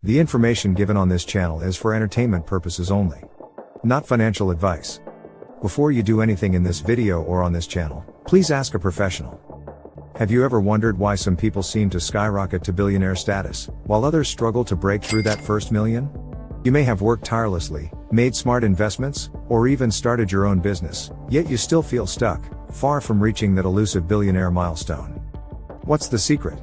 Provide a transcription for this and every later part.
The information given on this channel is for entertainment purposes only, not financial advice. Before you do anything in this video or on this channel, please ask a professional. Have you ever wondered why some people seem to skyrocket to billionaire status, while others struggle to break through that first million? You may have worked tirelessly, made smart investments, or even started your own business, yet you still feel stuck, far from reaching that elusive billionaire milestone. What's the secret?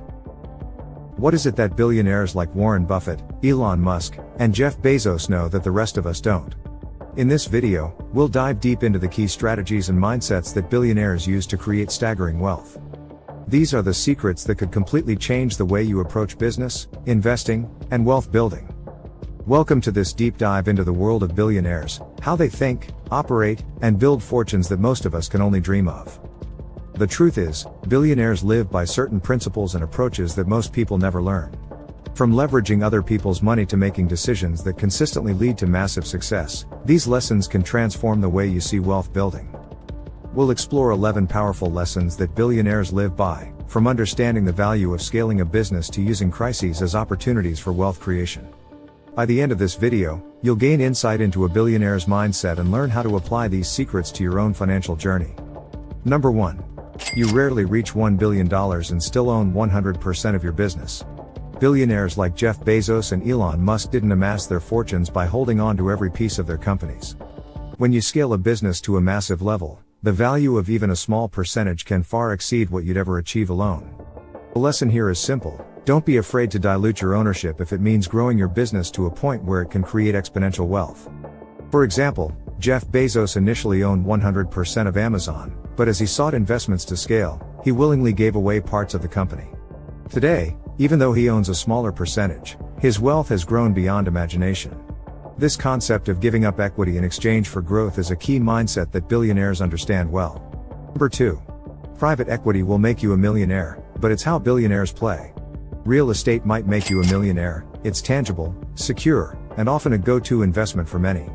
What is it that billionaires like Warren Buffett, Elon Musk, and Jeff Bezos know that the rest of us don't? In this video, we'll dive deep into the key strategies and mindsets that billionaires use to create staggering wealth. These are the secrets that could completely change the way you approach business, investing, and wealth building. Welcome to this deep dive into the world of billionaires, how they think, operate, and build fortunes that most of us can only dream of. The truth is, billionaires live by certain principles and approaches that most people never learn. From leveraging other people's money to making decisions that consistently lead to massive success, these lessons can transform the way you see wealth building. We'll explore 11 powerful lessons that billionaires live by, from understanding the value of scaling a business to using crises as opportunities for wealth creation. By the end of this video, you'll gain insight into a billionaire's mindset and learn how to apply these secrets to your own financial journey. Number 1. You rarely reach $1 billion and still own 100% of your business. Billionaires like Jeff Bezos and Elon Musk didn't amass their fortunes by holding on to every piece of their companies. When you scale a business to a massive level, the value of even a small percentage can far exceed what you'd ever achieve alone. The lesson here is simple: don't be afraid to dilute your ownership if it means growing your business to a point where it can create exponential wealth. For example, Jeff Bezos initially owned 100% of Amazon, but as he sought investments to scale, he willingly gave away parts of the company. Today, even though he owns a smaller percentage, his wealth has grown beyond imagination. This concept of giving up equity in exchange for growth is a key mindset that billionaires understand well. Number 2. Private equity will make you a millionaire, but it's how billionaires play. Real estate might make you a millionaire, it's tangible, secure, and often a go-to investment for many.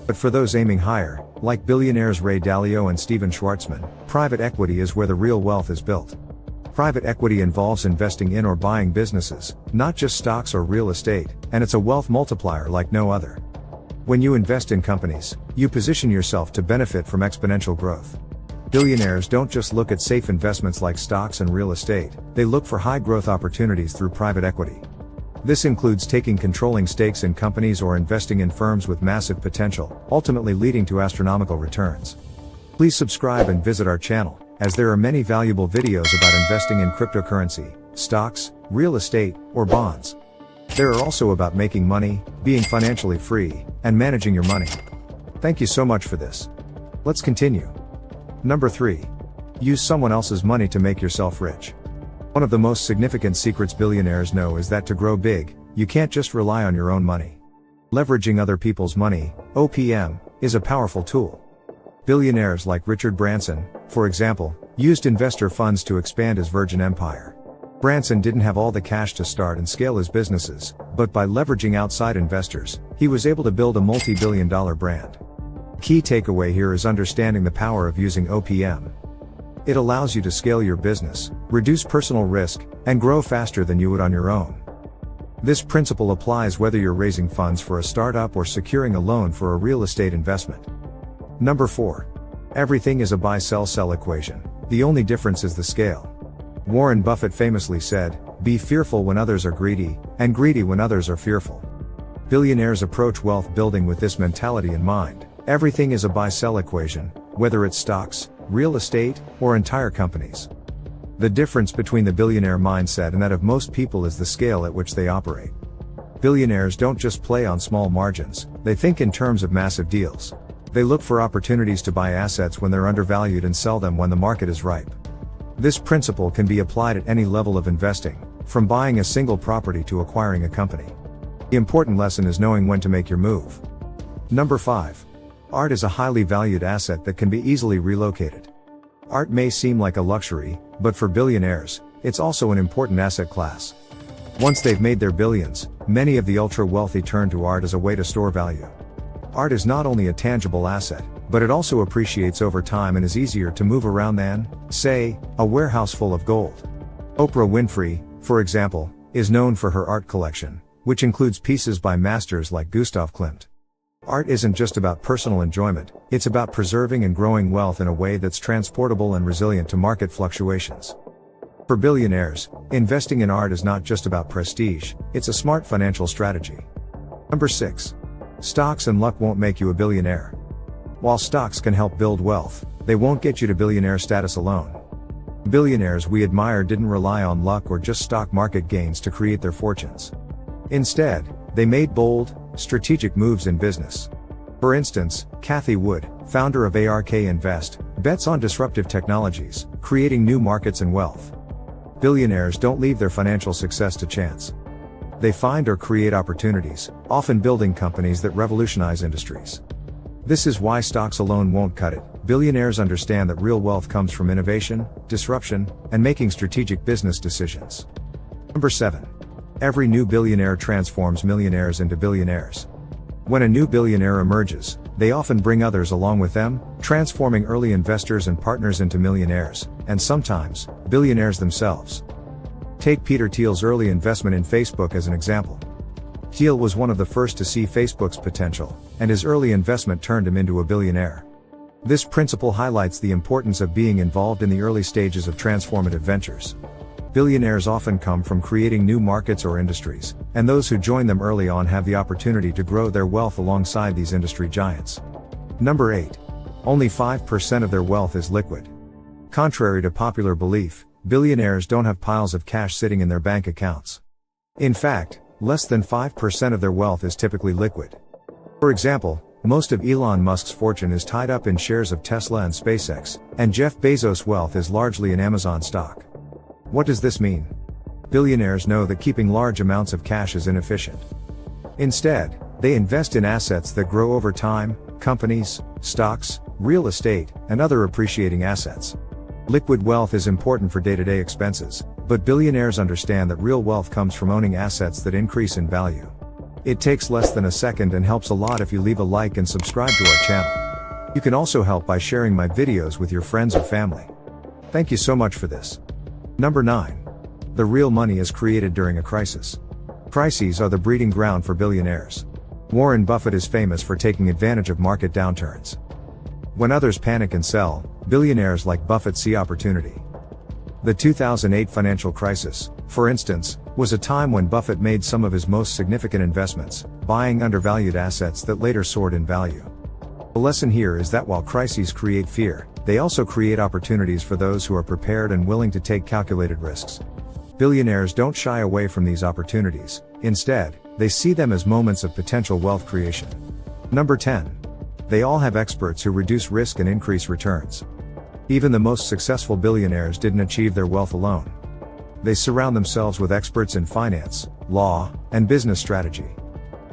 But for those aiming higher, like billionaires Ray Dalio and Steven Schwarzman, private equity is where the real wealth is built. Private equity involves investing in or buying businesses, not just stocks or real estate, and it's a wealth multiplier like no other. When you invest in companies, you position yourself to benefit from exponential growth. Billionaires don't just look at safe investments like stocks and real estate, they look for high growth opportunities through private equity. This includes taking controlling stakes in companies or investing in firms with massive potential, ultimately leading to astronomical returns. Please subscribe and visit our channel, as there are many valuable videos about investing in cryptocurrency, stocks, real estate, or bonds. There are also about making money, being financially free, and managing your money. Thank you so much for this. Let's continue. Number 3. Use someone else's money to make yourself rich. One of the most significant secrets billionaires know is that to grow big, you can't just rely on your own money. Leveraging other people's money, OPM, is a powerful tool. Billionaires like Richard Branson, for example, used investor funds to expand his Virgin Empire. Branson didn't have all the cash to start and scale his businesses, but by leveraging outside investors, he was able to build a multi-billion-dollar brand. Key takeaway here is understanding the power of using OPM. It allows you to scale your business, reduce personal risk, and grow faster than you would on your own. This principle applies whether you're raising funds for a startup or securing a loan for a real estate investment. Number 4. Everything is a buy-sell-sell equation. The only difference is the scale. Warren Buffett famously said, "Be fearful when others are greedy, and greedy when others are fearful." Billionaires approach wealth building with this mentality in mind. Everything is a buy-sell equation, whether it's stocks, real estate, or entire companies. The difference between the billionaire mindset and that of most people is the scale at which they operate. Billionaires don't just play on small margins, they think in terms of massive deals. They look for opportunities to buy assets when they're undervalued and sell them when the market is ripe. This principle can be applied at any level of investing, from buying a single property to acquiring a company. The important lesson is knowing when to make your move. Number 5. Art is a highly valued asset that can be easily relocated. Art may seem like a luxury, but for billionaires, it's also an important asset class. Once they've made their billions, many of the ultra-wealthy turn to art as a way to store value. Art is not only a tangible asset, but it also appreciates over time and is easier to move around than, say, a warehouse full of gold. Oprah Winfrey, for example, is known for her art collection, which includes pieces by masters like Gustav Klimt. Art isn't just about personal enjoyment, it's about preserving and growing wealth in a way that's transportable and resilient to market fluctuations. For billionaires, investing in art is not just about prestige, it's a smart financial strategy. Number 6. Stocks and luck won't make you a billionaire. While stocks can help build wealth, they won't get you to billionaire status alone. Billionaires we admire didn't rely on luck or just stock market gains to create their fortunes. Instead, they made bold, strategic moves in business. For instance, Cathie Wood, founder of ARK Invest, bets on disruptive technologies, creating new markets and wealth. Billionaires don't leave their financial success to chance. They find or create opportunities, often building companies that revolutionize industries. This is why stocks alone won't cut it. Billionaires understand that real wealth comes from innovation, disruption, and making strategic business decisions. Number 7. Every new billionaire transforms millionaires into billionaires. When a new billionaire emerges, they often bring others along with them, transforming early investors and partners into millionaires, and sometimes, billionaires themselves. Take Peter Thiel's early investment in Facebook as an example. Thiel was one of the first to see Facebook's potential, and his early investment turned him into a billionaire. This principle highlights the importance of being involved in the early stages of transformative ventures. Billionaires often come from creating new markets or industries, and those who join them early on have the opportunity to grow their wealth alongside these industry giants. Number 8. Only 5% of their wealth is liquid. Contrary to popular belief, billionaires don't have piles of cash sitting in their bank accounts. In fact, less than 5% of their wealth is typically liquid. For example, most of Elon Musk's fortune is tied up in shares of Tesla and SpaceX, and Jeff Bezos' wealth is largely in Amazon stock. What does this mean? Billionaires know that keeping large amounts of cash is inefficient. Instead, they invest in assets that grow over time, companies, stocks, real estate, and other appreciating assets. Liquid wealth is important for day-to-day expenses, but billionaires understand that real wealth comes from owning assets that increase in value. It takes less than a second and helps a lot if you leave a like and subscribe to our channel. You can also help by sharing my videos with your friends or family. Thank you so much for this. Number 9. The real money is created during a crisis. Crises are the breeding ground for billionaires. Warren Buffett is famous for taking advantage of market downturns. When others panic and sell, billionaires like Buffett see opportunity. The 2008 financial crisis, for instance, was a time when Buffett made some of his most significant investments, buying undervalued assets that later soared in value. The lesson here is that while crises create fear, they also create opportunities for those who are prepared and willing to take calculated risks. Billionaires don't shy away from these opportunities. Instead, they see them as moments of potential wealth creation. Number 10. They all have experts who reduce risk and increase returns. Even the most successful billionaires didn't achieve their wealth alone. They surround themselves with experts in finance, law, and business strategy.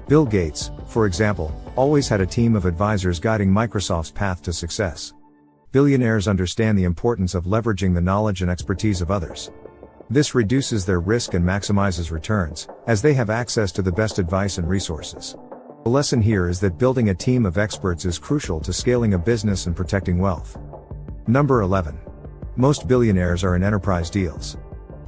Bill Gates, for example, always had a team of advisors guiding Microsoft's path to success. Billionaires understand the importance of leveraging the knowledge and expertise of others. This reduces their risk and maximizes returns, as they have access to the best advice and resources. The lesson here is that building a team of experts is crucial to scaling a business and protecting wealth. Number 11. Most billionaires are in enterprise deals.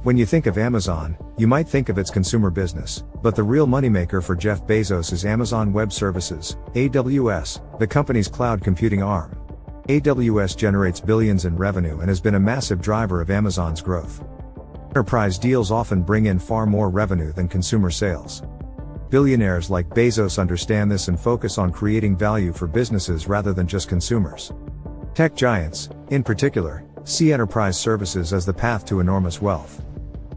When you think of Amazon, you might think of its consumer business, but the real moneymaker for Jeff Bezos is Amazon Web Services, AWS, the company's cloud computing arm. AWS generates billions in revenue and has been a massive driver of Amazon's growth. Enterprise deals often bring in far more revenue than consumer sales. Billionaires like Bezos understand this and focus on creating value for businesses rather than just consumers. Tech giants, in particular, see enterprise services as the path to enormous wealth.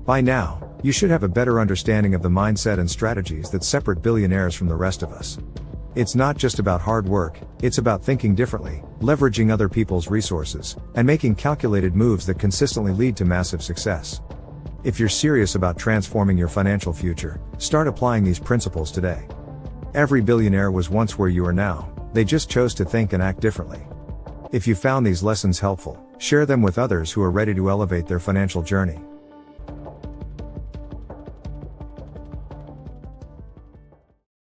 By now, you should have a better understanding of the mindset and strategies that separate billionaires from the rest of us. It's not just about hard work, it's about thinking differently, leveraging other people's resources, and making calculated moves that consistently lead to massive success. If you're serious about transforming your financial future, start applying these principles today. Every billionaire was once where you are now, they just chose to think and act differently. If you found these lessons helpful, share them with others who are ready to elevate their financial journey.